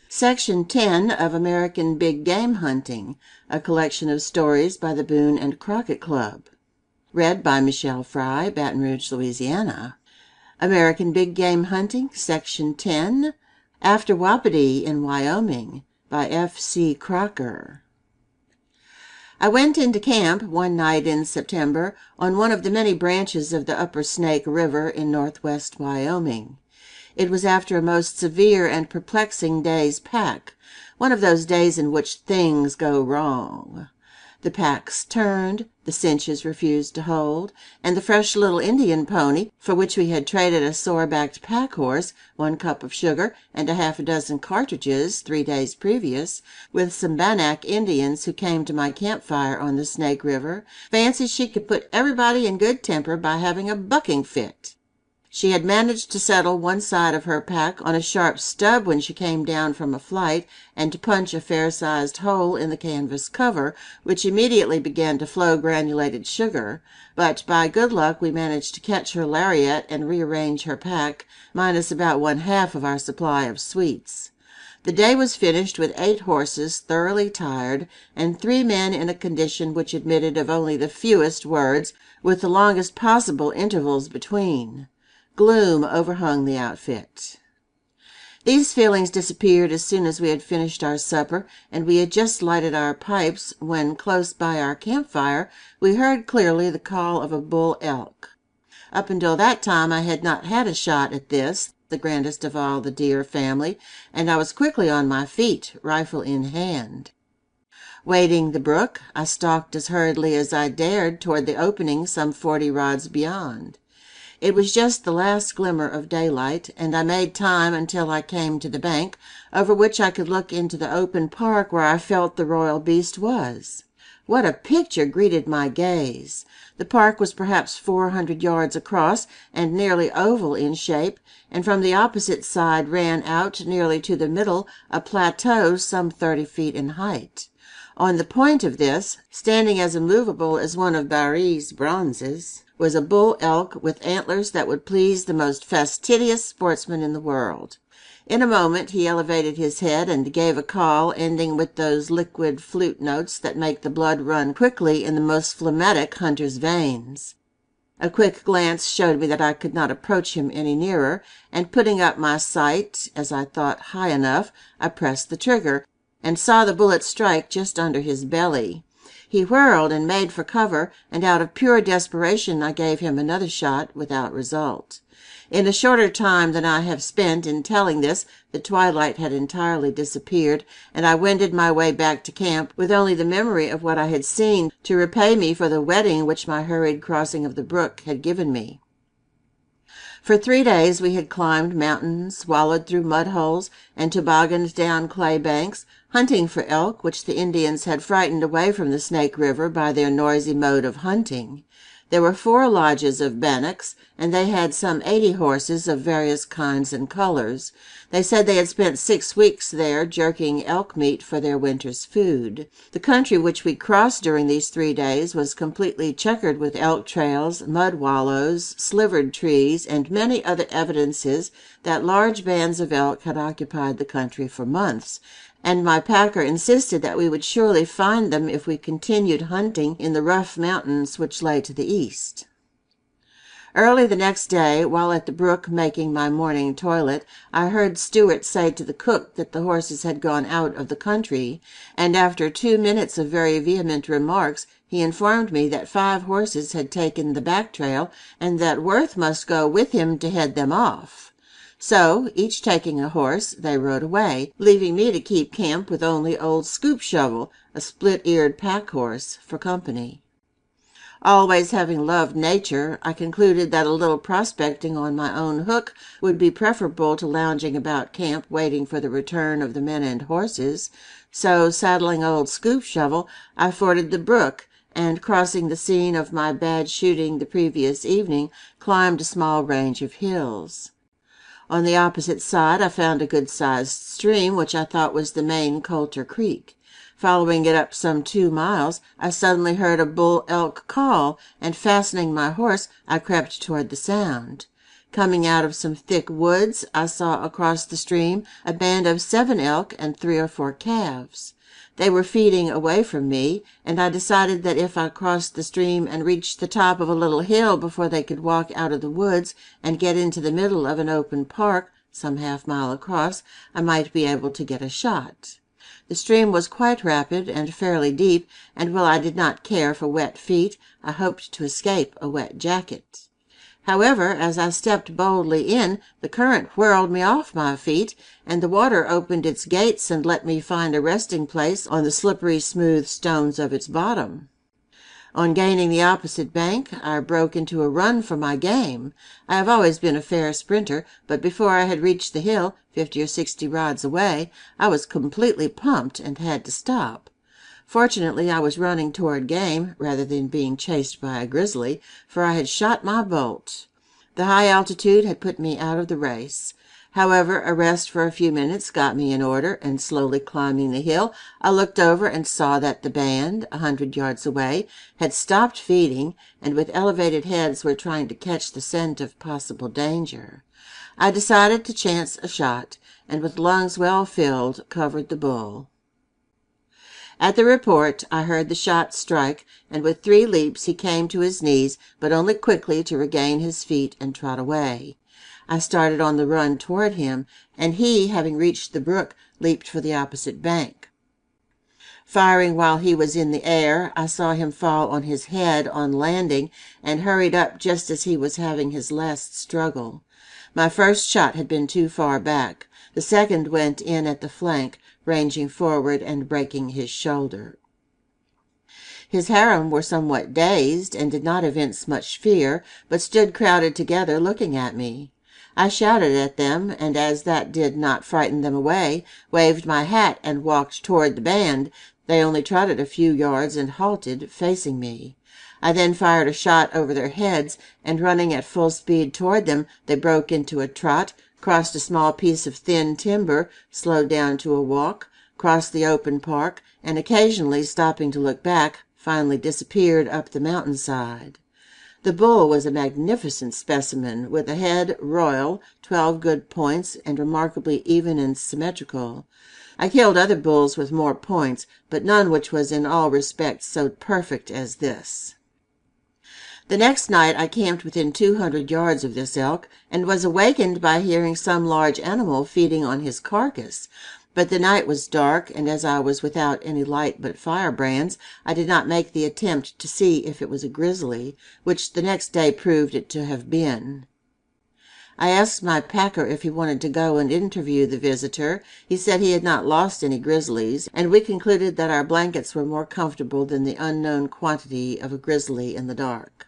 Section 10 of American Big Game Hunting, a collection of stories by the Boone and Crockett Club. Read by Michelle Fry, Baton Rouge, Louisiana. American Big Game Hunting, Section 10, After Wapiti in Wyoming, by F.C. Crocker. I went into camp one night in September on one of the many branches of the Upper Snake River in northwest Wyoming. It was after a most severe and perplexing day's pack, one of those days in which things go wrong. The packs turned, the cinches refused to hold, and the fresh little Indian pony, for which we had traded a sore-backed pack-horse, 1 cup of sugar, and a half a dozen cartridges 3 days previous, with some Bannack Indians who came to my campfire on the Snake River, fancied she could put everybody in good temper by having a bucking fit. She had managed to settle one side of her pack on a sharp stub when she came down from a flight, and to punch a fair-sized hole in the canvas cover, which immediately began to flow granulated sugar, but by good luck we managed to catch her lariat and rearrange her pack, minus about 1/2 of our supply of sweets. The day was finished with 8 horses thoroughly tired, and 3 men in a condition which admitted of only the fewest words, with the longest possible intervals between. Gloom overhung the outfit. These feelings disappeared as soon as we had finished our supper, and we had just lighted our pipes when, close by our campfire, we heard clearly the call of a bull elk. Up until that time I had not had a shot at this, the grandest of all the deer family, and I was quickly on my feet, rifle in hand. Wading the brook, I stalked as hurriedly as I dared toward the opening some 40 rods beyond. It was just the last glimmer of daylight, and I made time until I came to the bank, over which I could look into the open park where I felt the royal beast was. What a picture greeted my gaze! The park was perhaps 400 yards across and nearly oval in shape, and from the opposite side ran out nearly to the middle a plateau some 30 feet in height. On the point of this, standing as immovable as one of Barye's bronzes, was a bull elk with antlers that would please the most fastidious sportsman in the world. In a moment he elevated his head and gave a call ending with those liquid flute notes that make the blood run quickly in the most phlegmatic hunter's veins. A quick glance showed me that I could not approach him any nearer, and putting up my sight, as I thought, high enough, I pressed the trigger, and saw the bullet strike just under his belly. He whirled and made for cover, and out of pure desperation I gave him another shot without result. In a shorter time than I have spent in telling this, the twilight had entirely disappeared, and I wended my way back to camp with only the memory of what I had seen to repay me for the wetting which my hurried crossing of the brook had given me. For 3 days we had climbed mountains, wallowed through mud holes, and tobogganed down clay banks, hunting for elk, which the Indians had frightened away from the Snake River by their noisy mode of hunting. There were 4 lodges of Bannacks, and they had some 80 horses of various kinds and colors. They said they had spent 6 weeks there jerking elk meat for their winter's food. The country which we crossed during these 3 days was completely checkered with elk trails, mud wallows, slivered trees, and many other evidences that large bands of elk had occupied the country for months, and my packer insisted that we would surely find them if we continued hunting in the rough mountains which lay to the east. Early the next day, while at the brook making my morning toilet, I heard Stewart say to the cook that the horses had gone out of the country, and after 2 minutes of very vehement remarks, he informed me that 5 horses had taken the back trail, and that Worth must go with him to head them off. So, each taking a horse, they rode away, leaving me to keep camp with only old Scoop Shovel, a split-eared pack-horse, for company. Always having loved nature, I concluded that a little prospecting on my own hook would be preferable to lounging about camp waiting for the return of the men and horses. So, saddling old Scoop Shovel, I forded the brook, and, crossing the scene of my bad shooting the previous evening, climbed a small range of hills. On the opposite side I found a good-sized stream, which I thought was the main Coulter Creek. Following it up some 2 miles, I suddenly heard a bull elk call, and fastening my horse, I crept toward the sound. Coming out of some thick woods, I saw across the stream a band of 7 elk and 3 or 4 calves. They were feeding away from me, and I decided that if I crossed the stream and reached the top of a little hill before they could walk out of the woods and get into the middle of an open park, some half-mile across, I might be able to get a shot. The stream was quite rapid and fairly deep, and while I did not care for wet feet, I hoped to escape a wet jacket. However, as I stepped boldly in, the current whirled me off my feet, and the water opened its gates and let me find a resting place on the slippery, smooth stones of its bottom. On gaining the opposite bank, I broke into a run for my game. I have always been a fair sprinter, but before I had reached the hill, 50 or 60 rods away, I was completely pumped and had to stop. Fortunately, I was running toward game rather than being chased by a grizzly, for I had shot my bolt. The high altitude had put me out of the race. However, a rest for a few minutes got me in order, and slowly climbing the hill, I looked over and saw that the band, 100 yards away, had stopped feeding, and with elevated heads were trying to catch the scent of possible danger. I decided to chance a shot, and with lungs well filled, covered the bull. At the report, I heard the shot strike, and with 3 leaps he came to his knees, but only quickly to regain his feet and trot away. I started on the run toward him, and he, having reached the brook, leaped for the opposite bank. Firing while he was in the air, I saw him fall on his head on landing, and hurried up just as he was having his last struggle. My first shot had been too far back. The second went in at the flank, ranging forward and breaking his shoulder. His harem were somewhat dazed and did not evince much fear, but stood crowded together looking at me. I shouted at them, and as that did not frighten them away, waved my hat and walked toward the band. They only trotted a few yards and halted, facing me. I then fired a shot over their heads, and running at full speed toward them, they broke into a trot, crossed a small piece of thin timber, slowed down to a walk, crossed the open park, and occasionally stopping to look back, finally disappeared up the mountainside. The bull was a magnificent specimen, with a head royal, 12 good points, and remarkably even and symmetrical. I killed other bulls with more points, but none which was in all respects so perfect as this. The next night I camped within 200 yards of this elk, and was awakened by hearing some large animal feeding on his carcass. But the night was dark, and as I was without any light but firebrands, I did not make the attempt to see if it was a grizzly, which the next day proved it to have been. I asked my packer if he wanted to go and interview the visitor. He said he had not lost any grizzlies, and we concluded that our blankets were more comfortable than the unknown quantity of a grizzly in the dark.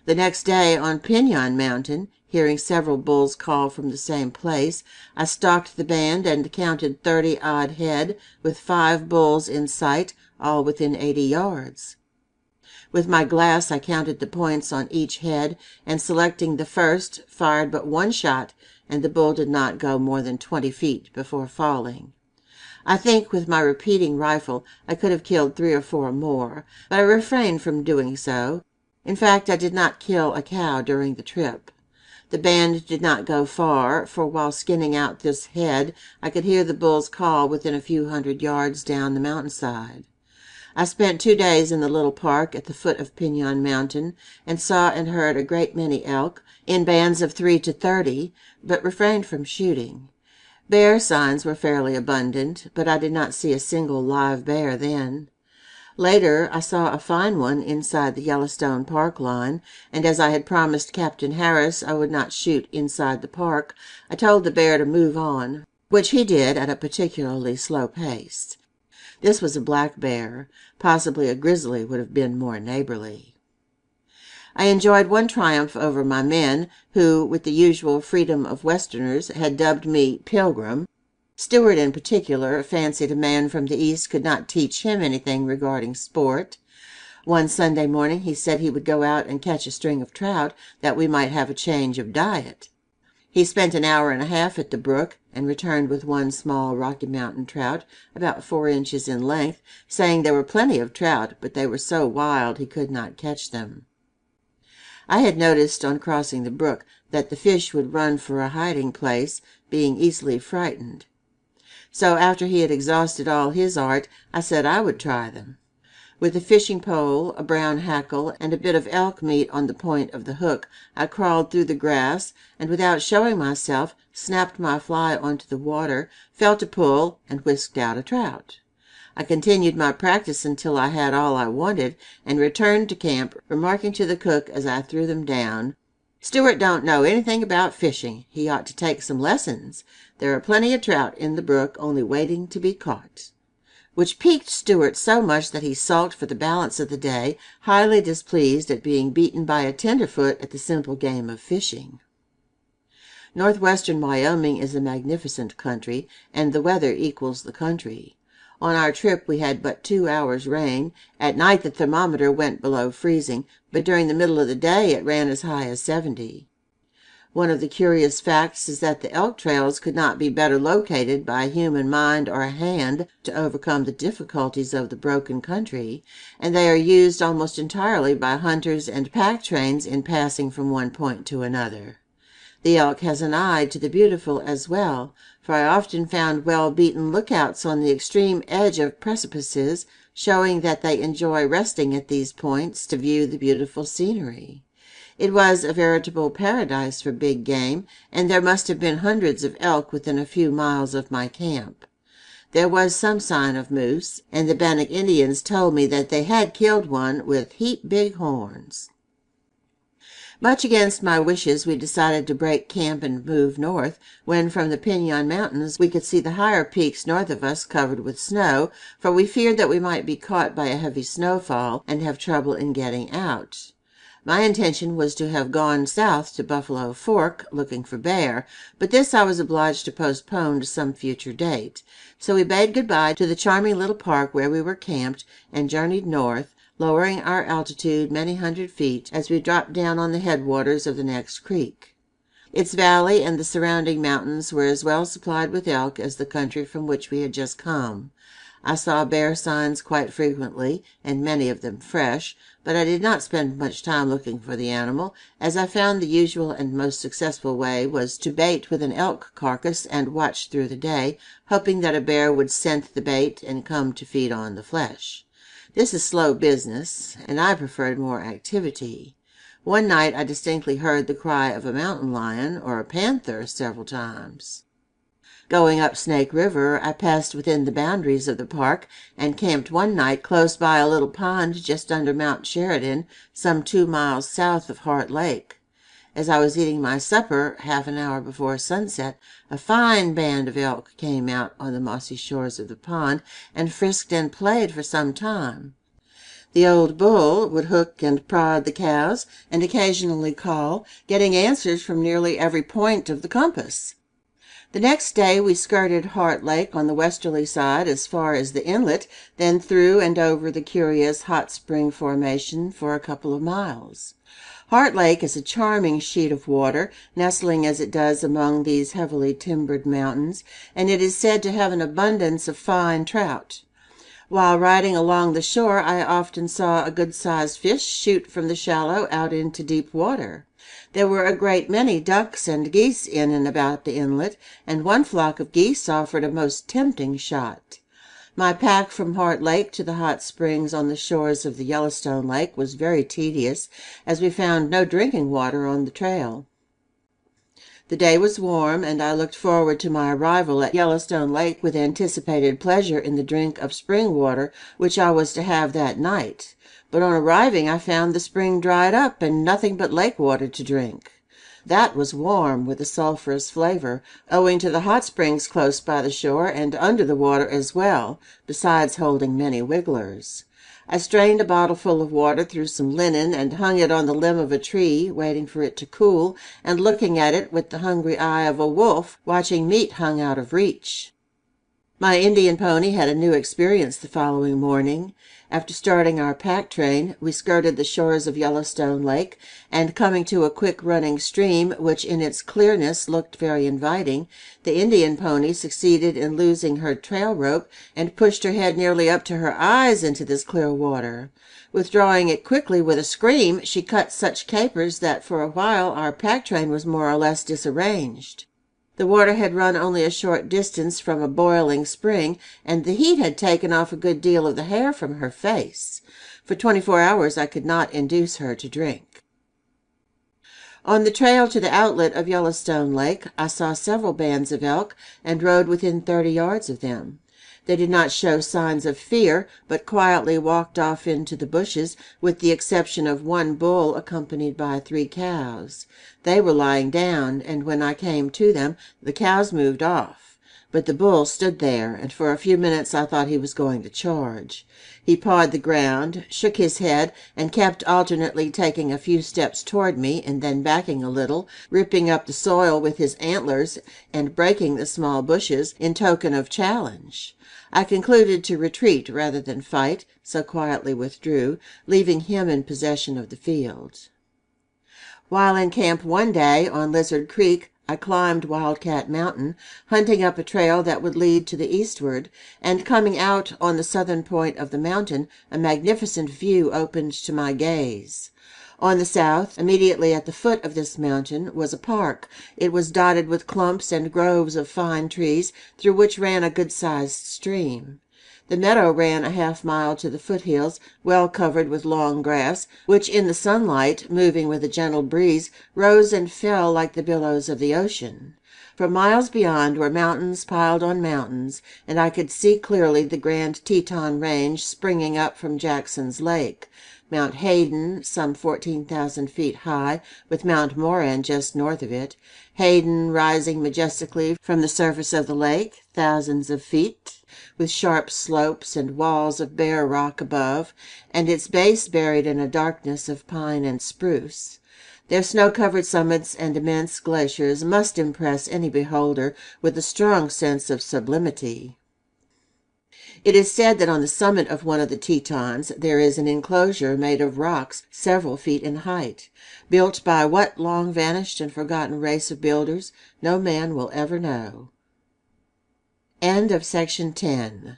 The next day, on Pinon Mountain, hearing several bulls call from the same place, I stalked the band and counted 30-odd head, with 5 bulls in sight, all within 80 yards. With my glass, I counted the points on each head, and selecting the first, fired but 1 shot, and the bull did not go more than 20 feet before falling. I think with my repeating rifle I could have killed 3 or 4 more, but I refrained from doing so. In fact, I did not kill a cow during the trip. The band did not go far, for while skinning out this head, I could hear the bulls call within a few hundred yards down the mountainside. I spent 2 days in the little park at the foot of Pinon Mountain, and saw and heard a great many elk, in bands of 3 to 30, but refrained from shooting. Bear signs were fairly abundant, but I did not see a single live bear then. Later, I saw a fine one inside the Yellowstone Park line, and as I had promised Captain Harris I would not shoot inside the park, I told the bear to move on, which he did at a particularly slow pace. This was a black bear. Possibly a grizzly would have been more neighborly. I enjoyed one triumph over my men, who, with the usual freedom of Westerners, had dubbed me Pilgrim. Stewart, in particular, fancied a man from the East could not teach him anything regarding sport. One Sunday morning he said he would go out and catch a string of trout, that we might have a change of diet. He spent an hour and a half at the brook, and returned with 1 small Rocky Mountain trout, about 4 inches in length, saying there were plenty of trout, but they were so wild he could not catch them. I had noticed on crossing the brook that the fish would run for a hiding place, being easily frightened. So after he had exhausted all his art, I said I would try them. With a fishing pole, a brown hackle, and a bit of elk meat on the point of the hook, I crawled through the grass, and without showing myself, snapped my fly onto the water, felt a pull, and whisked out a trout. I continued my practice until I had all I wanted, and returned to camp, remarking to the cook as I threw them down, "Stewart don't know anything about fishing. He ought to take some lessons. There are plenty of trout in the brook, only waiting to be caught," which piqued Stewart so much that he sulked for the balance of the day, highly displeased at being beaten by a tenderfoot at the simple game of fishing. Northwestern Wyoming is a magnificent country, and the weather equals the country. On our trip we had but 2 hours' rain. At night the thermometer went below freezing, but during the middle of the day it ran as high as 70. One of the curious facts is that the elk trails could not be better located by human mind or hand to overcome the difficulties of the broken country, and they are used almost entirely by hunters and pack trains in passing from one point to another. The elk has an eye to the beautiful as well, for I often found well-beaten lookouts on the extreme edge of precipices, showing that they enjoy resting at these points to view the beautiful scenery. It was a veritable paradise for big game, and there must have been hundreds of elk within a few miles of my camp. There was some sign of moose, and the Bannock Indians told me that they had killed one with heap big horns. Much against my wishes, we decided to break camp and move north, when from the Pinon Mountains we could see the higher peaks north of us covered with snow, for we feared that we might be caught by a heavy snowfall and have trouble in getting out. My intention was to have gone south to Buffalo Fork, looking for bear, but this I was obliged to postpone to some future date. So we bade goodbye to the charming little park where we were camped and journeyed north, lowering our altitude many hundred feet as we dropped down on the headwaters of the next creek. Its valley and the surrounding mountains were as well supplied with elk as the country from which we had just come. I saw bear signs quite frequently, and many of them fresh, but I did not spend much time looking for the animal, as I found the usual and most successful way was to bait with an elk carcass and watch through the day, hoping that a bear would scent the bait and come to feed on the flesh. This is slow business, and I preferred more activity. One night I distinctly heard the cry of a mountain lion or a panther several times. Going up Snake River, I passed within the boundaries of the park and camped one night close by a little pond just under Mount Sheridan, some 2 miles south of Heart Lake. As I was eating my supper, half an hour before sunset, a fine band of elk came out on the mossy shores of the pond and frisked and played for some time. The old bull would hook and prod the cows and occasionally call, getting answers from nearly every point of the compass. The next day we skirted Heart Lake on the westerly side as far as the inlet, then through and over the curious hot spring formation for a couple of miles. Heart Lake is a charming sheet of water, nestling as it does among these heavily timbered mountains, and it is said to have an abundance of fine trout. While riding along the shore, I often saw a good-sized fish shoot from the shallow out into deep water. There were a great many ducks and geese in and about the inlet, and one flock of geese offered a most tempting shot. My pack from Heart Lake to the hot springs on the shores of the Yellowstone Lake was very tedious, as we found no drinking water on the trail. The day was warm, and I looked forward to my arrival at Yellowstone Lake with anticipated pleasure in the drink of spring water which I was to have that night. But on arriving I found the spring dried up and nothing but lake water to drink. That was warm with a sulphurous flavor, owing to the hot springs close by the shore and under the water as well, besides holding many wigglers. I strained a bottle full of water through some linen and hung it on the limb of a tree, waiting for it to cool, and looking at it with the hungry eye of a wolf watching meat hung out of reach. My Indian pony had a new experience the following morning. After starting our pack train, we skirted the shores of Yellowstone Lake, and coming to a quick running stream, which in its clearness looked very inviting, the Indian pony succeeded in losing her trail rope and pushed her head nearly up to her eyes into this clear water. Withdrawing it quickly with a scream, she cut such capers that for a while our pack train was more or less disarranged. The water had run only a short distance from a boiling spring, and the heat had taken off a good deal of the hair from her face. For 24 hours I could not induce her to drink. On the trail to the outlet of Yellowstone Lake, I saw several bands of elk and rode within 30 yards of them. They did not show signs of fear, but quietly walked off into the bushes, with the exception of one bull accompanied by 3 cows. They were lying down, and when I came to them, the cows moved off. But the bull stood there, and for a few minutes I thought he was going to charge. He pawed the ground, shook his head, and kept alternately taking a few steps toward me and then backing a little, ripping up the soil with his antlers and breaking the small bushes in token of challenge. I concluded to retreat rather than fight, so quietly withdrew, leaving him in possession of the field. While in camp one day on Lizard Creek, I climbed Wildcat Mountain, hunting up a trail that would lead to the eastward, and coming out on the southern point of the mountain, a magnificent view opened to my gaze. On the south, immediately at the foot of this mountain, was a park. It was dotted with clumps and groves of fine trees, through which ran a good-sized stream. The meadow ran a half-mile to the foothills, well covered with long grass, which in the sunlight, moving with a gentle breeze, rose and fell like the billows of the ocean. For miles beyond were mountains piled on mountains, and I could see clearly the Grand Teton Range springing up from Jackson's Lake. Mount Hayden, some 14,000 feet high, with Mount Moran just north of it. Hayden rising majestically from the surface of the lake, thousands of feet, with sharp slopes and walls of bare rock above, and its base buried in a darkness of pine and spruce. Their snow-covered summits and immense glaciers must impress any beholder with a strong sense of sublimity. It is said that on the summit of one of the Tetons there is an enclosure made of rocks several feet in height. Built by what long-vanished and forgotten race of builders, no man will ever know. End of section 10.